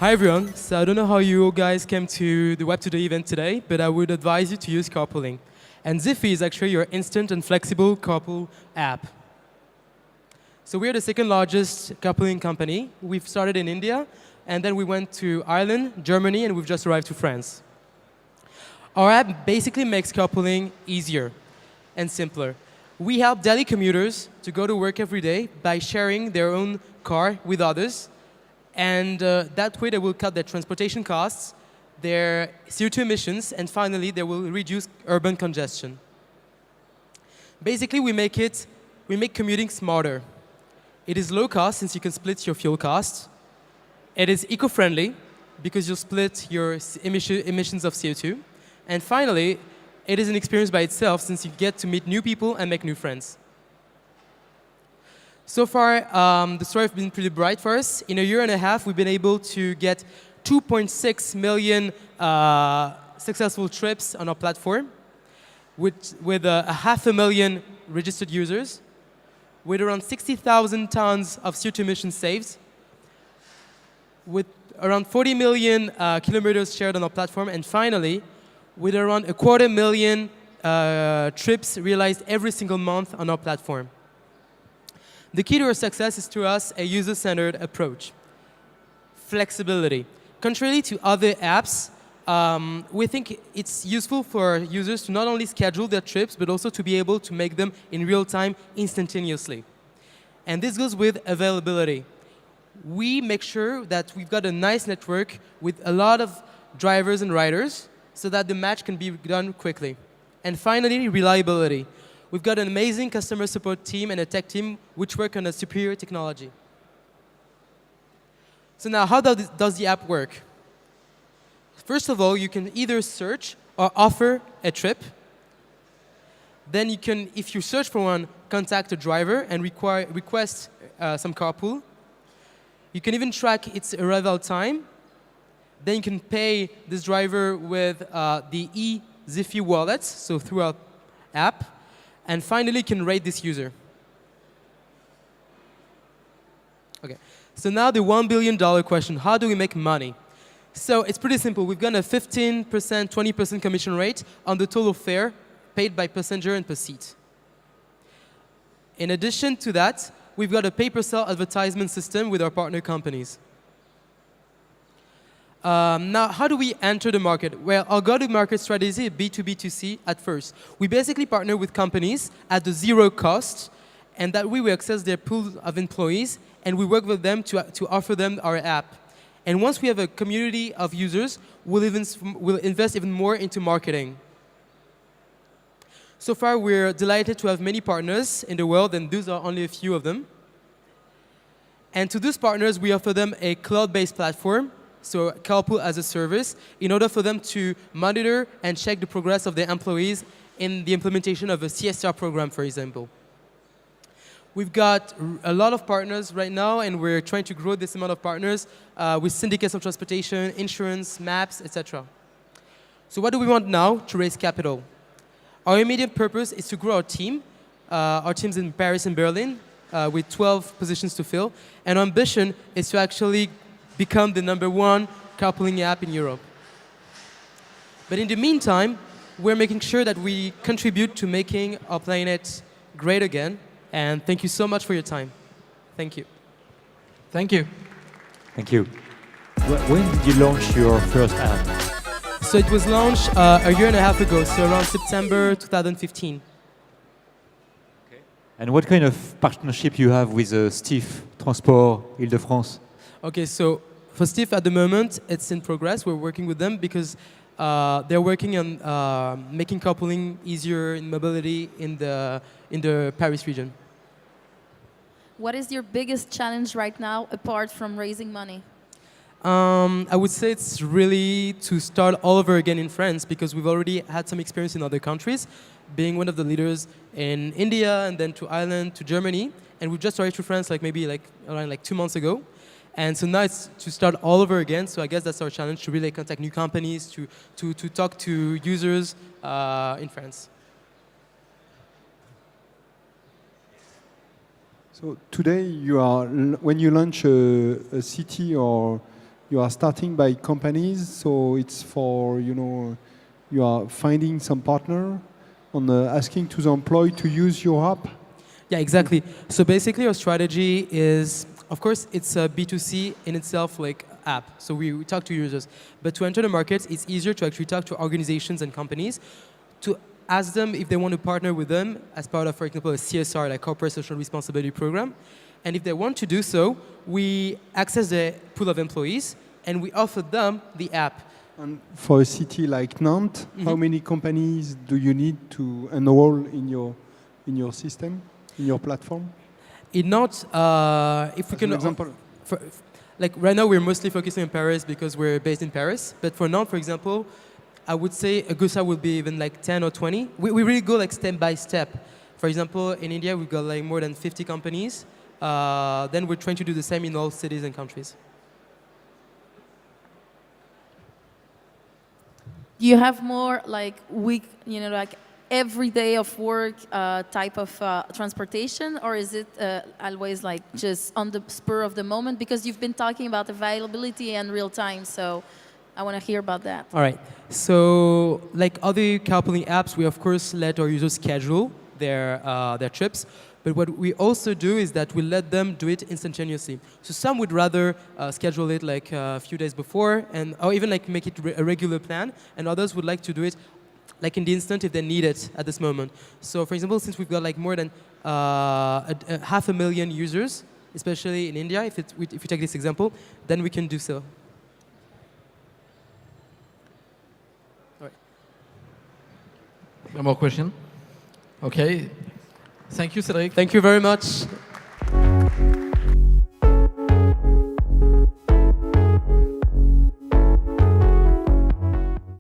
Hi everyone. So I don't know how you guys came to the WEB2DAY event today, but I would advise you to use carpooling. And Zify is actually your instant and flexible carpool app. So we're the second largest carpooling company. We've started in India, and then we went to Ireland, Germany, and we've just arrived to France. Our app basically makes carpooling easier and simpler. We help daily commuters to go to work every day by sharing their own car with others. And that way they will cut their transportation costs, their CO2 emissions, and finally they will reduce urban congestion. Basically we make commuting smarter. It is low cost since you can split your fuel costs. It is eco-friendly because you'll split your emissions of CO2. And finally, it is an experience by itself since you get to meet new people and make new friends. So far, the story has been pretty bright for us. In a year and a half, we've been able to get 2.6 million successful trips on our platform, with 500,000 registered users, with around 60,000 tons of CO2 emissions saved, with around 40 million kilometers shared on our platform, and finally, with around 250,000 trips realized every single month on our platform. The key to our success is to us a user-centered approach. Flexibility. Contrary to other apps, we think it's useful for users to not only schedule their trips, but also to be able to make them in real time instantaneously. And this goes with availability. We make sure that we've got a nice network with a lot of drivers and riders so that the match can be done quickly. And finally, reliability. We've got an amazing customer support team and a tech team which work on a superior technology. So now, how does the app work? First of all, you can either search or offer a trip. Then you can, if you search for one, contact a driver and request some carpool. You can even track its arrival time. Then you can pay this driver with the Zify wallet, so through our app. And finally, you can rate this user. Okay, so now the $1 billion question, how do we make money? So it's pretty simple. We've got a 15%, 20% commission rate on the total fare paid by passenger and per seat. In addition to that, we've got a pay-per-sale advertisement system with our partner companies. Now, how do we enter the market? Well, our go-to-market strategy is B2B2C at first. We basically partner with companies at the zero cost, and that way we access their pool of employees, and we work with them to offer them our app. And once we have a community of users, we'll invest even more into marketing. So far, we're delighted to have many partners in the world, and those are only a few of them. And to those partners, we offer them a cloud-based platform, so carpool as a service, in order for them to monitor and check the progress of their employees in the implementation of a CSR program, for example. We've got a lot of partners right now, and we're trying to grow this amount of partners with syndicates of transportation, insurance, maps, etc. So what do we want now to raise capital? Our immediate purpose is to grow our team. Our team's in Paris and Berlin with 12 positions to fill. And our ambition is to actually become the #1 carpooling app in Europe. But in the meantime, we're making sure that we contribute to making our planet great again. And thank you so much for your time. Thank you. Thank you. Thank you. When did you launch your first app? So it was launched a year and a half ago, so around September 2015. Okay. And what kind of partnership you have with Steve, Transport Île-de-France? Okay, so for Steve, at the moment, it's in progress. We're working with them because they're working on making carpooling easier in mobility in the Paris region. What is your biggest challenge right now, apart from raising money? I would say it's really to start all over again in France, because we've already had some experience in other countries, being one of the leaders in India and then to Ireland, to Germany. And we've just arrived to France maybe around 2 months ago. And so now it's to start all over again. So I guess that's our challenge, to really contact new companies, to talk to users in France. So today, when you launch a city or you are starting by companies, so it's for, you are finding some partner on asking to the employee to use your app? Yeah, exactly. So basically our strategy is, of course, it's a B2C in itself, like app. So we talk to users. But to enter the market, it's easier to actually talk to organizations and companies to ask them if they want to partner with them as part of, for example, a CSR, like corporate social responsibility program. And if they want to do so, we access the pool of employees and we offer them the app. And for a city like Nantes, how many companies do you need to enroll in your system, in your platform? In Nantes, if we As can, an example. Like right now we're mostly focusing on Paris because we're based in Paris. But for Nantes, for example, I would say a good start would be even like 10 or 20. We really go like step by step. For example, in India, we've got like more than 50 companies. Then we're trying to do the same in all cities and countries. Do you have more like like every day of work type of transportation, or is it always like just on the spur of the moment? Because you've been talking about availability and real time, so I want to hear about that. All right. So like other carpooling apps, we of course let our users schedule their trips. But what we also do is that we let them do it instantaneously. So some would rather schedule it like a few days before, or even like make it a regular plan, and others would like to do it like in the instant if they need it at this moment. So for example, since we've got like more than 500,000 users, especially in India, if we take this example, then we can do so. All right. No more question? Okay. Thank you, Cédric. Thank you very much.